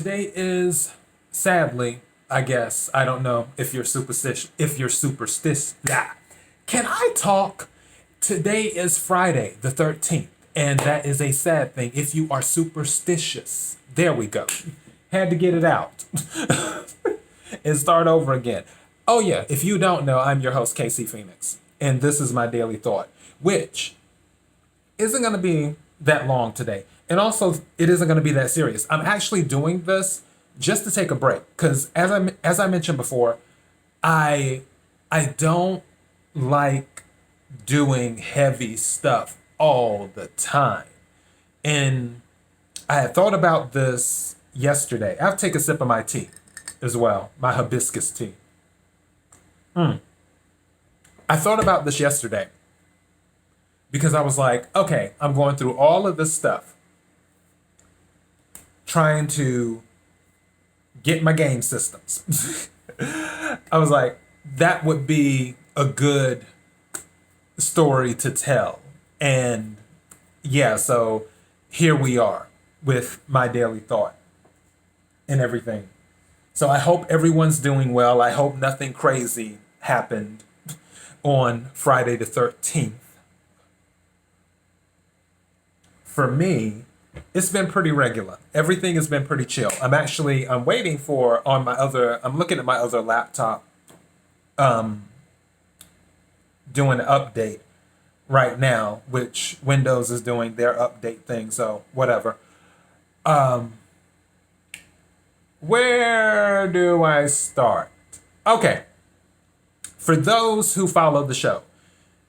Today is, sadly, I guess, I don't know if you're superstitious, yeah. Can I talk? Today is Friday the 13th, and that is a sad thing if you are superstitious. There we go. Had to get it out and start over again. Oh yeah, if you don't know, I'm your host, Casey Phoenix, and this is my daily thought, which isn't going to be that long today. And also, it isn't going to be that serious. I'm actually doing this just to take a break because, as I mentioned before, I don't like doing heavy stuff all the time. And I had thought about this yesterday. I have to take a sip of my tea as well, my hibiscus tea. I thought about this yesterday because I was like, okay, I'm going through all of this stuff, trying to get my game systems. I was like, that would be a good story to tell. And yeah, so here we are with my daily thought and everything. So I hope everyone's doing well. I hope nothing crazy happened on Friday the 13th. For me, it's been pretty regular. Everything has been pretty chill. I'm waiting for I'm looking at my other laptop, doing an update right now, which Windows is doing their update thing, so whatever. Where do I start? Okay. For those who follow the show,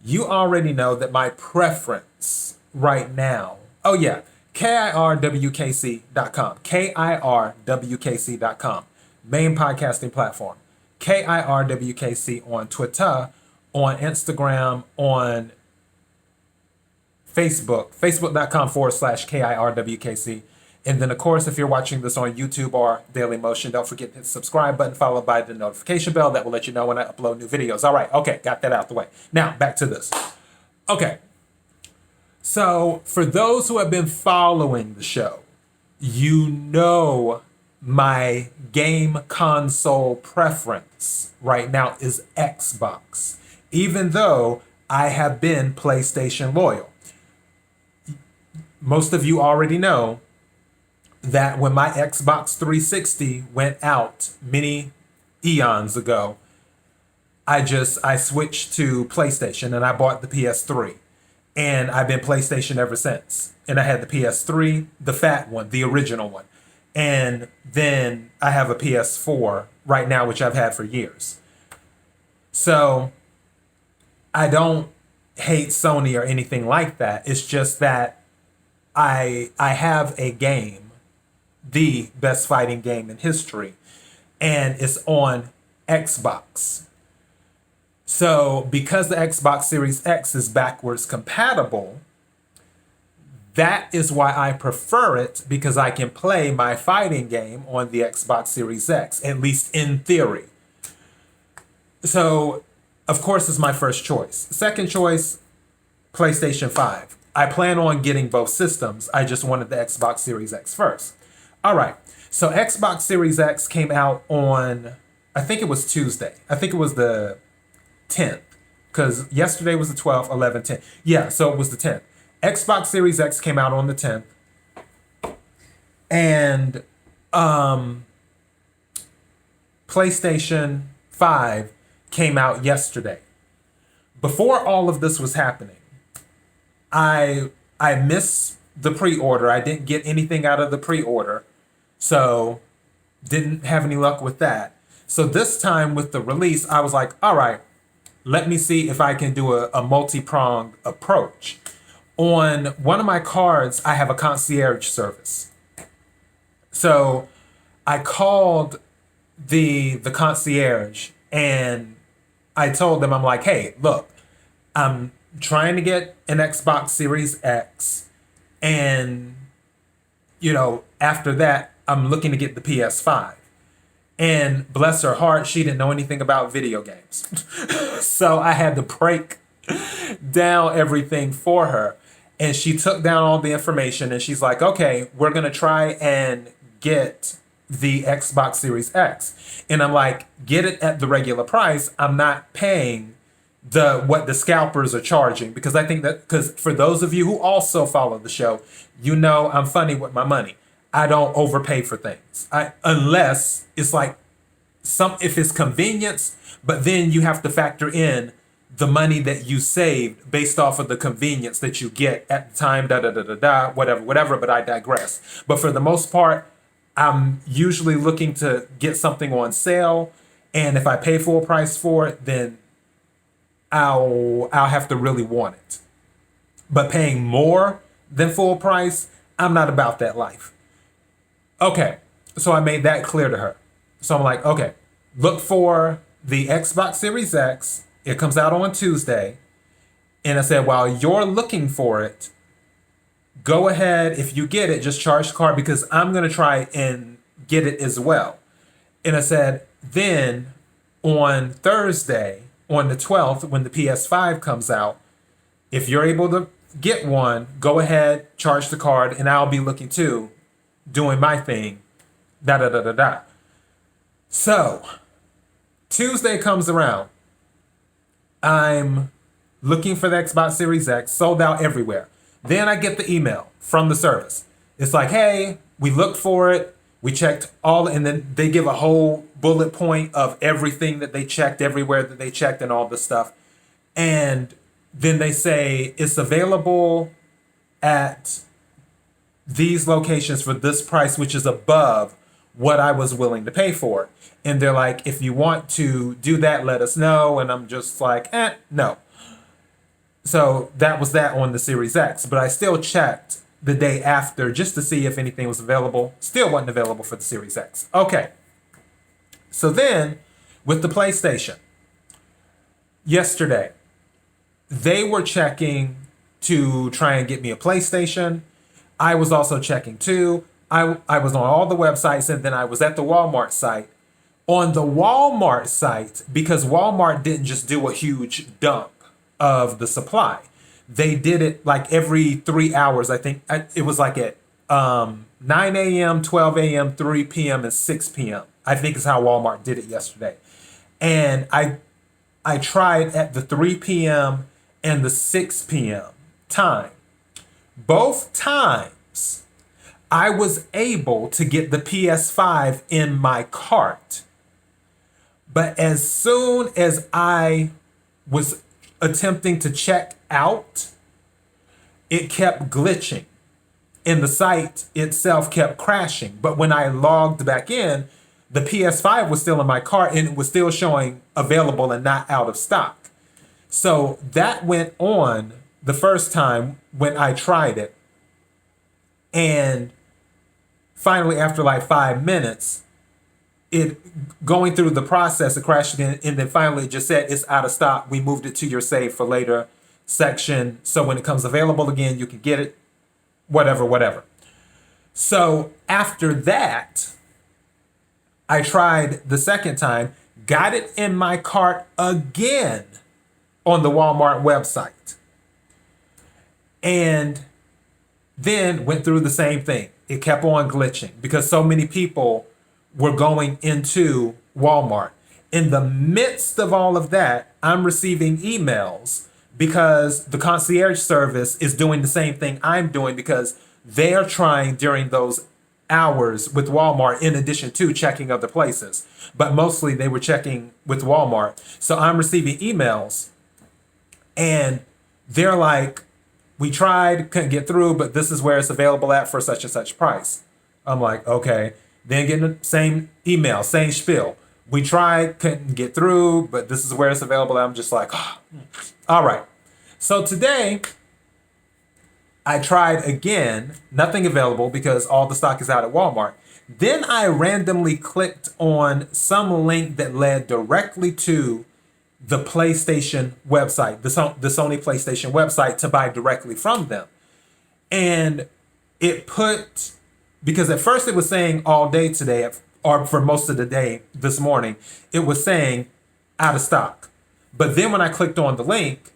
you already know that my preference right now, oh yeah, KIRWKC.com. KIRWKC.com. Main podcasting platform. KIRWKC on Twitter, on Instagram, on Facebook. Facebook.com/KIRWKC. And then, of course, if you're watching this on YouTube or Daily Motion, don't forget to hit the subscribe button followed by the notification bell. That will let you know when I upload new videos. All right. Okay. Got that out the way. Now, back to this. Okay. So, for those who have been following the show, you know my game console preference right now is Xbox, even though I have been PlayStation loyal. Most of you already know that when my Xbox 360 went out many eons ago, I switched to PlayStation and I bought the PS3. And I've been PlayStation ever since. And I had the PS3, the fat one, the original one. And then I have a PS4 right now, which I've had for years. So I don't hate Sony or anything like that. It's just that I have a game, the best fighting game in history, and it's on Xbox. So because the Xbox Series X is backwards compatible, that is why I prefer it, because I can play my fighting game on the Xbox Series X, at least in theory. So, of course, it's my first choice. Second choice, PlayStation 5. I plan on getting both systems. I just wanted the Xbox Series X first. All right. So Xbox Series X came out on, I think it was Tuesday. I think it was the 10th, because yesterday was the 12th, 11th, 10th. Yeah, so it was the 10th. Xbox Series X came out on the 10th. And PlayStation 5 came out yesterday. Before all of this was happening, I missed the pre-order. I didn't get anything out of the pre-order, so didn't have any luck with that. So this time with the release, I was like, all right, let me see if I can do a multi-pronged approach. On one of my cards, I have a concierge service. So I called the concierge and I told them, I'm like, hey, look, I'm trying to get an Xbox Series X. And, after that, I'm looking to get the PS5. And bless her heart, she didn't know anything about video games. So I had to break down everything for her. And she took down all the information and she's like, okay, we're going to try and get the Xbox Series X. And I'm like, get it at the regular price. I'm not paying what the scalpers are charging, because I think that, because for those of you who also follow the show, you know I'm funny with my money. I don't overpay for things. Unless it's like if it's convenience, but then you have to factor in the money that you saved based off of the convenience that you get at the time, whatever, but I digress. But for the most part, I'm usually looking to get something on sale, and if I pay full price for it, then I'll have to really want it. But paying more than full price, I'm not about that life. Okay, so I made that clear to her. So I'm like, okay, look for the Xbox Series X. It comes out on Tuesday. And I said, while you're looking for it, go ahead. If you get it, just charge the card, because I'm going to try and get it as well. And I said, then on Thursday, on the 12th, when the PS5 comes out, if you're able to get one, go ahead, charge the card, and I'll be looking too, doing my thing, So, Tuesday comes around. I'm looking for the Xbox Series X, sold out everywhere. Then I get the email from the service. It's like, hey, we looked for it, we checked all, and then they give a whole bullet point of everything that they checked, everywhere that they checked, and all this stuff. And then they say it's available at these locations for this price, which is above what I was willing to pay for. And they're like, if you want to do that, let us know. And I'm just like, no. So that was that on the Series X. But I still checked the day after just to see if anything was available. Still wasn't available for the Series X. Okay. So then with the PlayStation, yesterday, they were checking to try and get me a PlayStation. I was also checking too. I was on all the websites, and then I was at the Walmart site. On the Walmart site, because Walmart didn't just do a huge dump of the supply. They did it like every 3 hours. I think it was like at 9 a.m., 12 a.m., 3 p.m., and 6 p.m. I think is how Walmart did it yesterday. And I tried at the 3 p.m. and the 6 p.m. time. Both times, I was able to get the PS5 in my cart. But as soon as I was attempting to check out, it kept glitching. And the site itself kept crashing. But when I logged back in, the PS5 was still in my cart, and it was still showing available and not out of stock. So that went on the first time when I tried it. And finally, after like 5 minutes, it going through the process, it crashed again, and then finally it just said it's out of stock. We moved it to your save for later section. So when it comes available again, you can get it, whatever. So after that, I tried the second time, got it in my cart again on the Walmart website. And then went through the same thing. It kept on glitching because so many people were going into Walmart. In the midst of all of that, I'm receiving emails because the concierge service is doing the same thing I'm doing, because they're trying during those hours with Walmart in addition to checking other places. But mostly they were checking with Walmart. So I'm receiving emails and they're like, we tried, couldn't get through, but this is where it's available at for such and such price. I'm like, okay. Then getting the same email, same spiel. We tried, couldn't get through, but this is where it's available. I'm just like, oh. All right. So today, I tried again, nothing available because all the stock is out at Walmart. Then I randomly clicked on some link that led directly to the PlayStation website, the Sony PlayStation website, to buy directly from them. And it put, because at first it was saying all day today, or for most of the day this morning, it was saying out of stock. But then when I clicked on the link,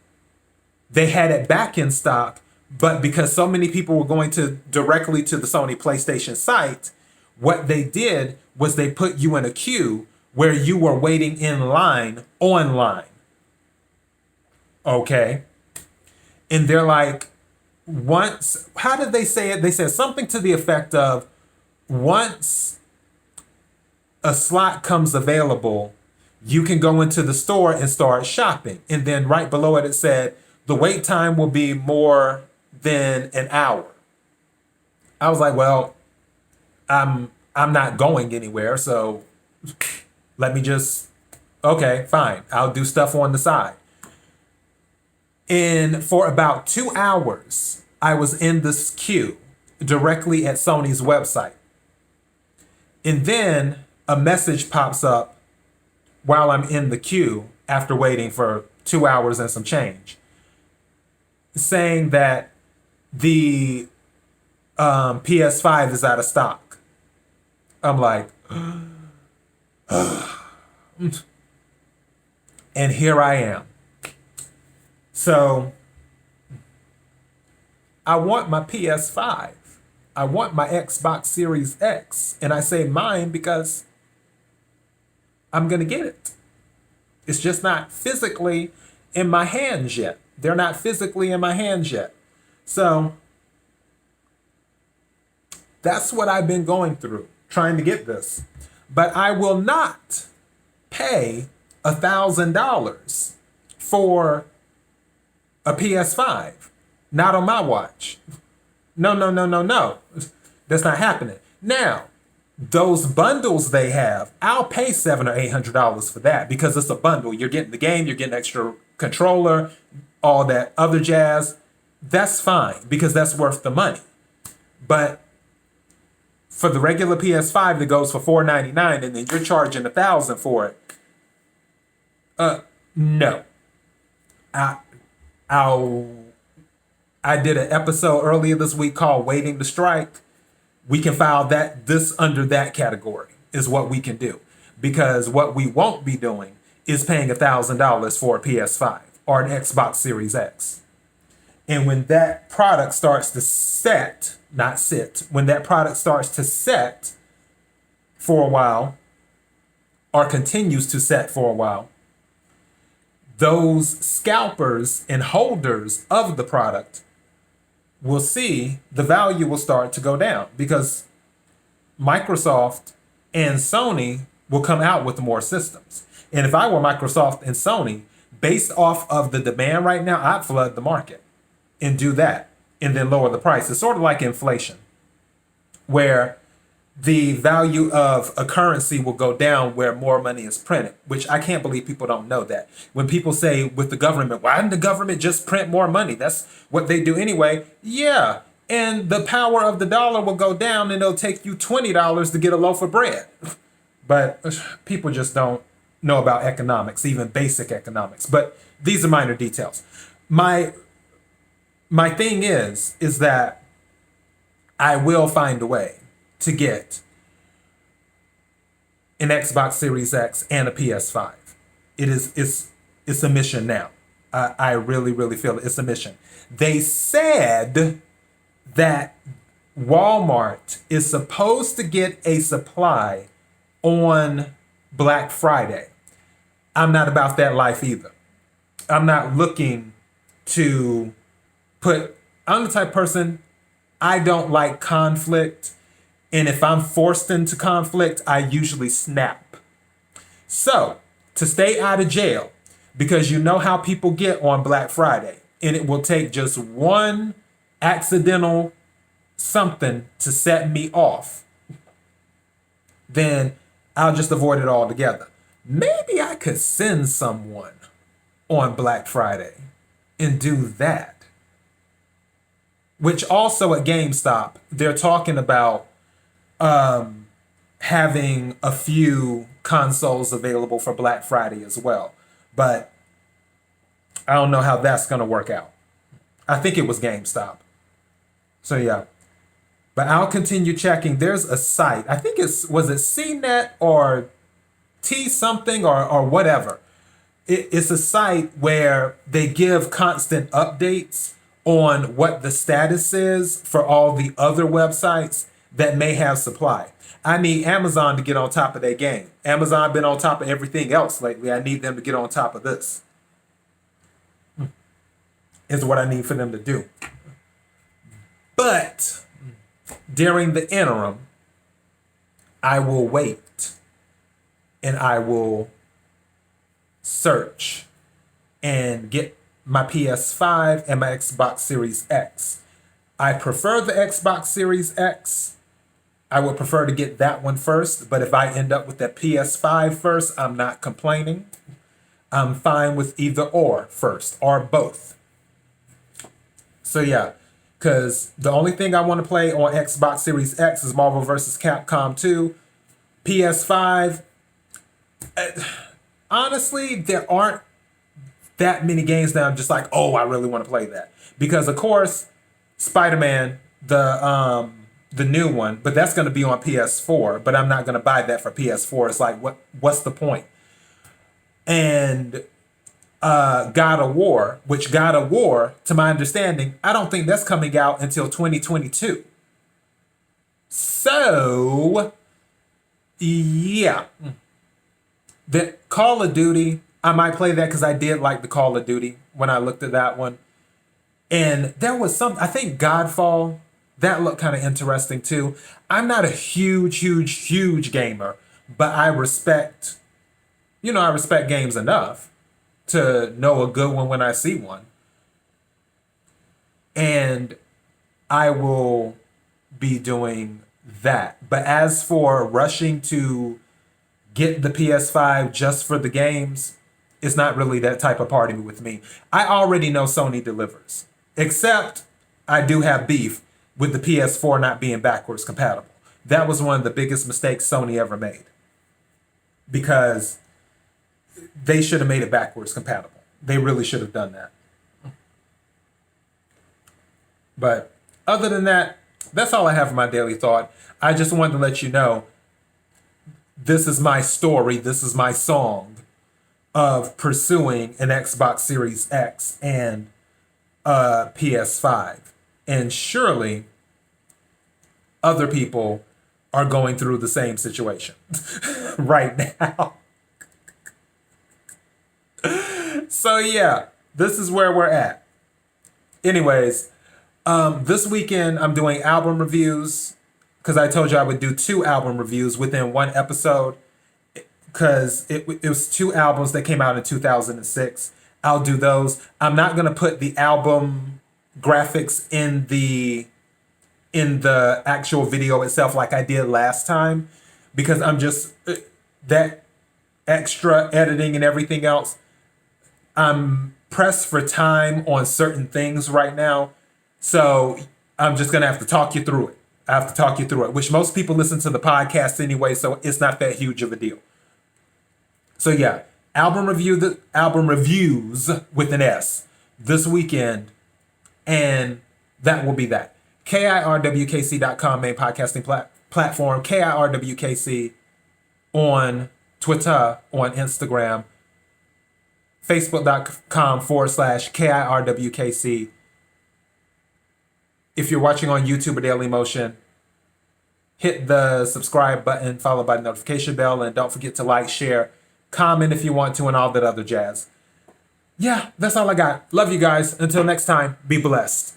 they had it back in stock. But because so many people were going directly to the Sony PlayStation site, What they did was they put you in a queue where you were waiting in line online. Okay. And they're like, once, how did they say it? They said something to the effect of, once a slot comes available, you can go into the store and start shopping. And then right below it, it said, the wait time will be more than an hour. I was like, well, I'm not going anywhere, so let me just, okay, fine. I'll do stuff on the side. And for about 2 hours, I was in this queue directly at Sony's website. And then a message pops up while I'm in the queue after waiting for 2 hours and some change, saying that the PS5 is out of stock. I'm like, and here I am. So I want my PS5. I want my Xbox Series X. And I say mine because I'm going to get it. It's just not physically in my hands yet. They're not physically in my hands yet. So that's what I've been going through, trying to get this. But I will not pay $1,000 for a PS5. Not on my watch. No. That's not happening. Now, those bundles they have, I'll pay $700 or $800 for that because it's a bundle. You're getting the game, you're getting extra controller, all that other jazz. That's fine because that's worth the money. But for the regular PS5 that goes for $499 and then you're charging $1,000 for it, no. I did an episode earlier this week called Waiting to Strike. We can file this under that category is what we can do. Because what we won't be doing is paying $1,000 for a PS5 or an Xbox Series X. And when that product starts to set, not sit, when that product starts to set for a while or continues to set for a while, those scalpers and holders of the product will see the value will start to go down because Microsoft and Sony will come out with more systems. And if I were Microsoft and Sony, based off of the demand right now, I'd flood the market and do that and then lower the price. It's sort of like inflation, where the value of a currency will go down where more money is printed, which I can't believe people don't know that. When people say with the government, why didn't the government just print more money? That's what they do anyway. Yeah. And the power of the dollar will go down and it'll take you $20 to get a loaf of bread. But people just don't know about economics, even basic economics. But these are minor details. My thing is that I will find a way to get an Xbox Series X and a PS5. It's a mission now. I really, really feel it's a mission. They said that Walmart is supposed to get a supply on Black Friday. I'm not about that life either. I'm not looking to I'm the type of person, I don't like conflict. And if I'm forced into conflict, I usually snap. So, to stay out of jail, because you know how people get on Black Friday, and it will take just one accidental something to set me off, then I'll just avoid it altogether. Maybe I could send someone on Black Friday and do that. Which also at GameStop, they're talking about having a few consoles available for Black Friday as well. But I don't know how that's going to work out. I think it was GameStop. So yeah. But I'll continue checking. There's a site. I think was it CNET or T something or whatever. It's a site where they give constant updates on what the status is for all the other websites that may have supply. I need Amazon to get on top of their game. Amazon been on top of everything else lately. I need them to get on top of this. Is what I need for them to do. But during the interim, I will wait and I will search and get my PS5 and my Xbox Series X. I prefer the Xbox Series X. I would prefer to get that one first, but if I end up with the PS5 first, I'm not complaining. I'm fine with either or first, or both. So yeah, because the only thing I want to play on Xbox Series X is Marvel vs. Capcom 2. PS5, honestly, there aren't that many games that I'm just like, oh, I really want to play that. Because of course, Spider-Man, the new one, but that's going to be on PS4, but I'm not going to buy that for PS4. It's like, what's the point? And God of War, which God of War, to my understanding, I don't think that's coming out until 2022. So, yeah. The Call of Duty, I might play that because I did like the Call of Duty when I looked at that one. And there was some, I think Godfall, that looked kind of interesting too. I'm not a huge gamer, but I respect games enough to know a good one when I see one. And I will be doing that. But as for rushing to get the PS5 just for the games, it's not really that type of party with me. I already know Sony delivers. Except I do have beef with the PS4 not being backwards compatible. That was one of the biggest mistakes Sony ever made. Because they should have made it backwards compatible. They really should have done that. But other than that, that's all I have for my daily thought. I just wanted to let you know, this is my story, this is my song of pursuing an Xbox Series X and a PS5. And surely other people are going through the same situation right now. So yeah, this is where we're at. Anyways, this weekend I'm doing album reviews because I told you I would do 2 album reviews within one episode because it was 2 albums that came out in 2006. I'll do those. I'm not going to put the album graphics in the actual video itself like I did last time because I'm just that extra editing and everything else. I'm pressed for time on certain things right now. So I'm just going to have to talk you through it. I have to talk you through it, which most people listen to the podcast anyway, so it's not that huge of a deal. So yeah, album reviews with an S this weekend, and that will be that. KIRWKC.com, main podcasting platform. KIRWKC on Twitter, on Instagram. Facebook.com/KIRWKC. If you're watching on YouTube or Dailymotion, hit the subscribe button followed by the notification bell, and don't forget to like, share, comment if you want to, and all that other jazz. Yeah, that's all I got. Love you guys. Until next time, be blessed.